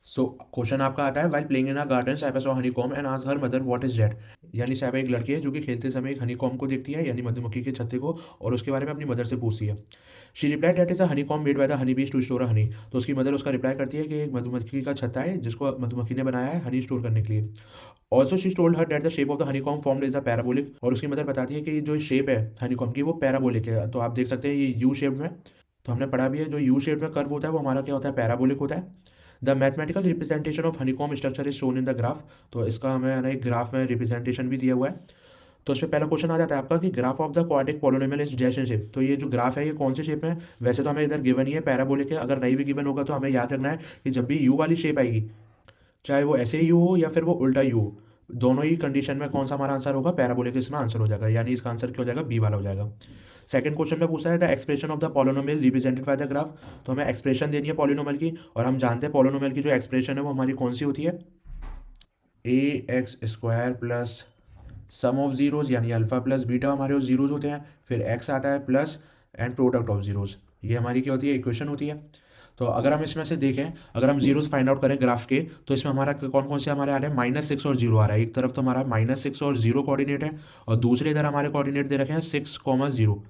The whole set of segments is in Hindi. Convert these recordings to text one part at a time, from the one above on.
सो क्वेश्चन आपका आता है, while playing in a garden Saba saw honeycomb and asked her mother what is that. यानी सैबा एक लड़की है जो कि खेलते समय एक हनीकॉम्ब को देखती है, यानी मधुमक्खी के छत्ते को, और उसके बारे में अपनी मदर से पूछती है। She reply that is a honeycomb made by the honey बीज टू स्टोर हनी। तो उसकी मदर उसका रिप्लाई करती है कि एक मधुमक्खी का छत्ता है जिसको मधुमक्खी ने बनाया है हनी स्टोर करने के लिए। Also she told her that the shape of the honeycomb formed is a parabolic. और उसकी मदर बताती है कि जो शेप है हनीकॉम्ब की वो पैराबोलिक है। तो आप देख सकते हैं ये यू शेप में, तो हमने पढ़ा भी है, जो यू शेप में कर्व होता है वो हमारा क्या होता है, पैराबोलिक होता है। The mathematical representation of honeycomb structure is shown in the graph. तो इसका हमें है ना एक ग्राफ में रिप्रेजेंटेशन भी दिया हुआ है। तो इसमें पहला क्वेश्चन आ जाता है आपका कि graph of the quadric polynomial is dash in shape. तो ये जो ग्राफ है ये कौन से शेप में है? वैसे तो हमें इधर गिवन ही है पैराबोलिक है, अगर नहीं भी गिवन होगा तो हमें याद रखना है कि जब भी यू वाली शेप आएगी, चाहे वो ऐसे यू हो या फिर वो उल्टा यू हो, दोनों ही कंडीशन में कौन सा हमारा आंसर होगा, पैराबोलिक इसमें आंसर हो जाएगा। यानी इसका आंसर क्या हो जाएगा, बी वाला हो जाएगा। सेकंड क्वेश्चन में पूछा है the expression of the polynomial represented by the graph. तो हमें एक्सप्रेशन देनी है पॉलिनोमियल की, और हम जानते हैं पॉलिनोमियल की जो एक्सप्रेशन है वो हमारी कौन सी होती है, a x square plus sum of zeros यानी अल्फा प्लस बीटा हमारे वो जीरोज होते हैं, फिर एक्स आता है plus and product of zeros. ये हमारी क्या होती है, इक्वेशन होती है। तो अगर हम इसमें से देखें, अगर हम जीरोस फाइंड आउट करें ग्राफ के, तो इसमें हमारा कौन कौन से हमारे आ रहे हैं, -6 और 0 आ रहा है। एक तरफ तो हमारा -6 और 0 कोऑर्डिनेट है, और दूसरे इधर हमारे कोऑर्डिनेट दे रखे हैं 6, 0।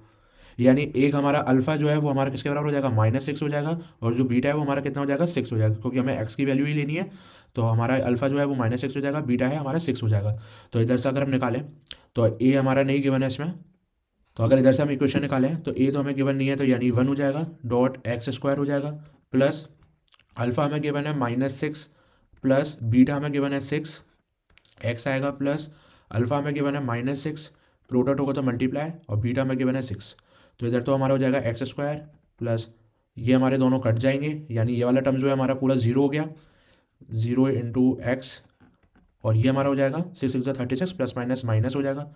यानी एक हमारा अल्फा जो है वो हमारा किसके बराबर हो जाएगा, -6 हो जाएगा, और जो बीटा है वो हमारा कितना हो जाएगा, 6 हो जाएगा, क्योंकि हमें एक्स की वैल्यू ही लेनी है। तो हमारा अल्फा जो है वो -6 हो जाएगा, बीटा है हमारा 6 हो जाएगा। तो इधर से अगर हम निकालें तो ए हमारा नहीं गिवन है इसमें। तो अगर इधर से हम इक्वेशन निकालें तो ए तो हमें गिवन नहीं है, तो यानी 1 हो जाएगा, डॉट एक्स स्क्वायर हो जाएगा, प्लस अल्फा हमें गिवन है -6, प्लस बीटा हमें गिवन है 6, एक्स आएगा, प्लस अल्फा हमें गिवन है -6, प्रोडक्ट होगा तो मल्टीप्लाई, और बीटा हमें गिवन है 6। तो इधर तो हमारा हो जाएगा एक्स स्क्वायर, प्लस ये हमारे दोनों कट जाएंगे, यानी ये वाला टर्म जो है हमारा पूरा 0 हो गया, 0 इंटू एक्स, और ये हमारा हो जाएगा 6 6 36, प्लस माइनस माइनस हो जाएगा,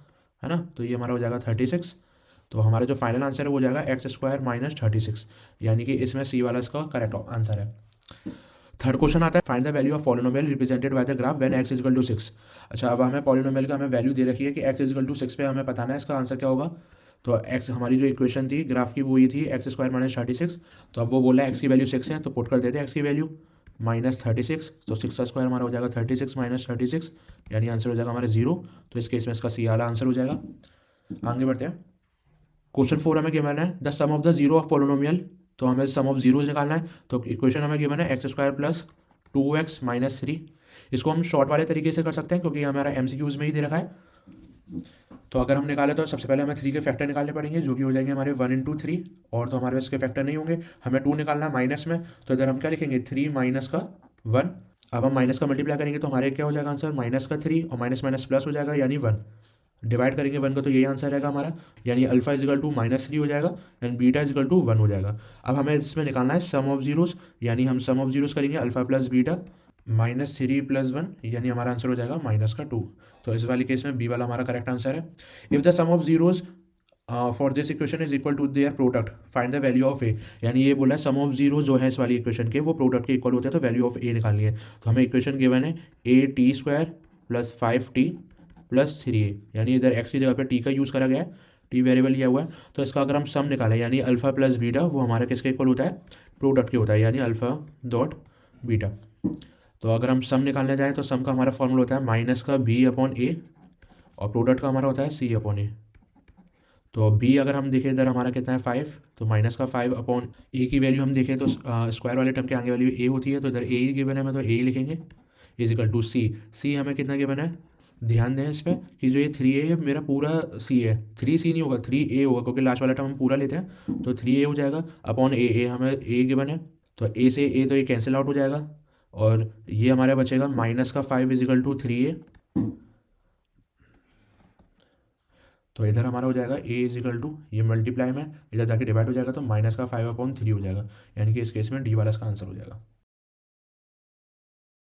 है ना। तो ये हमारा हो जाएगा 36। तो हमारा जो फाइनल आंसर है वो हो जाएगा एक्स स्क्वायर -36, यानी कि इसमें सी वाला इसका करेक्ट आंसर है। थर्ड क्वेश्चन आता है, find the value of polynomial represented by the graph when x equal to 6। अच्छा, अब हमें पॉलिनोमियल का हमें वैल्यू दे रखी है कि x इक्वल टू 6 पे हमें बताना है इसका आंसर क्या होगा। तो x हमारी जो इक्वेशन थी ग्राफ की वो ये थी एक्स स्क्वायर -36। तो अब वो बोला है x की वैल्यू 6 है, तो पुट कर देते हैं x की वैल्यू -36। तो 6 का स्क्वायर हमारा हो जाएगा 36 -36, यानी आंसर हो जाएगा हमारे 0। तो इस केस में इसका सी वाला आंसर हो जाएगा। आगे बढ़ते हैं। क्वेश्चन 4 हमें गिवन है the sum of the zero of polynomial. तो हमें सम ऑफ जीरोज निकालना है। तो इक्वेशन हमें गिवन है एक्स स्क्वायर प्लस 2x-3। इसको हम शॉर्ट वाले तरीके से कर सकते हैं क्योंकि हमारा एमसीक्यूज में ही दे रखा है। तो अगर हम निकाले तो सबसे पहले हमें 3 के फैक्टर निकालने पड़ेंगे, जो कि हो जाएंगे हमारे 1 इंटू 3, और तो हमारे पास इसके फैक्टर नहीं होंगे। हमें 2 निकालना है माइनस में, तो इधर हम क्या लिखेंगे, 3 माइनस का 1। अब हम माइनस का मल्टीप्लाई करेंगे तो हमारे क्या हो जाएगा आंसर, माइनस का 3 और माइनस माइनस प्लस हो जाएगा, यानी 1। डिवाइड करेंगे 1 का तो यही आंसर रहेगा हमारा, यानी अल्फा इजिकल टू -3 हो जाएगा एंड बीटा इजिकल टू 1 हो जाएगा। अब हमें इसमें निकालना है सम ऑफ जीरोस, यानी हम सम ऑफ जीरोस करेंगे अल्फा प्लस बीटा -3 + 1, यानी हमारा आंसर हो जाएगा -2। तो इस वाले केस में बी वाला हमारा करेक्ट आंसर है। If the sum of zeros for this equation is equal to their product find the value of a. यानी ये बोला है सम ऑफ जीरो जो है इस वाली इक्वेशन के वो प्रोडक्ट के इक्वल होते हैं, तो वैल्यू ऑफ ए निकालनी है। तो हमें इक्वेशन गिवन है a t² + 5t + 3a, यानी इधर x की जगह पे t का यूज़ करा गया है, t वेरिएबल लिया हुआ है। तो इसका अगर हम सम निकालें, यानी अल्फा प्लस बीटा वो हमारा किसके इक्वल होता है, प्रोडक्ट के होता है, यानी अल्फा डॉट बीटा। तो अगर हम सम निकालने जाएँ तो सम का हमारा फॉर्मूला होता है माइनस का b/a, और प्रोडक्ट का हमारा होता है c/a। तो b अगर हम देखें इधर हमारा कितना है 5, तो माइनस का 5/a की वैल्यू हम देखें तो स्क्वायर वाले टर्म के आगे वैल्यू a होती है, तो इधर a ही गिवन है, मैं तो a ही लिखेंगे, इजिकल टू c हमें कितना गिवन है, ध्यान दें इस पर कि जो ये 3a है मेरा पूरा c है, 3c नहीं होगा 3a होगा, क्योंकि लास्ट वाला टर्म हम पूरा लेते हैं। तो 3a हो जाएगा अपॉन a हमें a गिवन है, तो a से a तो ये कैंसिल आउट हो जाएगा, और ये हमारे बचेगा माइनस का 5 इजिकल टू 3a। तो इधर हमारा हो जाएगा a इजिकल टू, ये मल्टीप्लाई में इधर जाके डिवाइड हो जाएगा, तो -5/3 हो जाएगा, यानी कि इस केस में डी वाला इसका आंसर हो जाएगा।